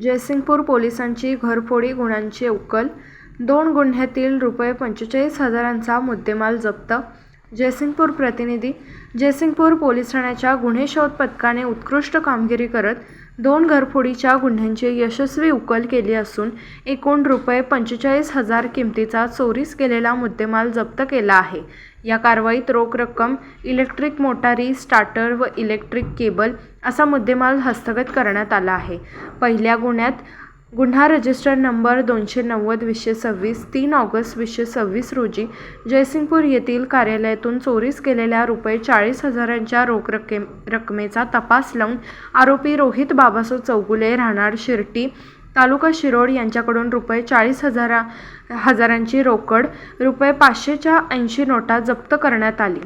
जयसिंगपूर पोलिसांची घरफोडी गुन्ह्यांची उकल. 2 गुन्ह्यातील ₹45,000चा मुद्देमाल जप्त. जयसिंगपूर प्रतिनिधी. जयसिंगपूर पोलीस ठाण्याच्या गुन्हे शोध पथकाने उत्कृष्ट कामगिरी करत 2 घरफोडीच्या गुन्ह्यांची यशस्वी उकल केली असून एकूण ₹45,000 किमतीचा चोरीस गेलेला मुद्देमाल जप्त केला आहे. या कारवाईत रोख रक्कम, इलेक्ट्रिक मोटारी, स्टार्टर व इलेक्ट्रिक केबल असा मुद्देमाल हस्तगत करण्यात आला आहे. पहिल्या गुन्ह्यात गुन्हा रजिस्टर नंबर 290/2026 3 ऑगस्ट 2026 रोजी जयसिंगपूर येथील कार्यालयातून चोरीस गेलेल्या ₹40,000च्या रोख रकमेचा तपास लावून आरोपी रोहित बाबासाहेब चौगुले राहणार शिर्टी तालुका शिरोड यांच्याकडून ₹40,000ची रोकड, ₹500च्या 80 नोटा जप्त करण्यात आली.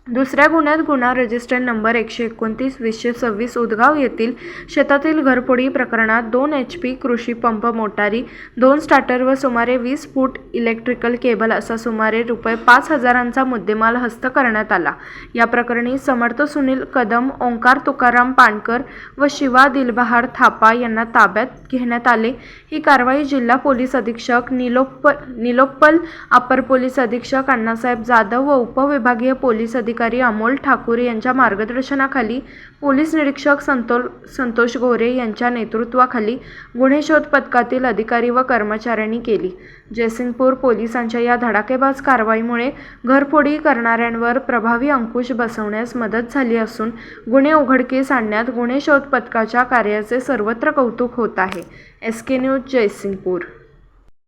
दुसऱ्या गुन्ह्यात गुन्हा रजिस्टर नंबर 129/2026 उदगाव येथील शेतातील घरफोडी प्रकरणात 2 HP कृषी पंप मोटारी, 2 स्टार्टर व सुमारे 20 फूट इलेक्ट्रिकल केबल असा सुमारे ₹5,000चा मुद्देमाल हस्त करण्यात आला. या प्रकरणी समर्थ सुनील कदम, ओंकार तुकाराम पाणकर व शिवा दिलबहार थापा यांना ताब्यात घेण्यात आले. ही कारवाई जिल्हा पोलीस अधीक्षक निलोप्पल, अपर पोलीस अधीक्षक अण्णासाहेब जाधव व उपविभागीय पोलीस अधिकारी अमोल ठाकूर यांच्या मार्गदर्शनाखाली पोलीस निरीक्षक संतोष गोरे यांच्या नेतृत्वाखाली गुन्हे शोध पथकातील अधिकारी व कर्मचाऱ्यांनी केली. जयसिंगपूर पोलिसांच्या या धडाकेबाज कारवाईमुळे घरफोडी करणाऱ्यांवर प्रभावी अंकुश बसवण्यास मदत झाली असून गुन्हे उघडकीस आणण्यात गुन्हे शोध पथकाच्या कार्याचे सर्वत्र कौतुक होत आहे. SK news Jaysingpur.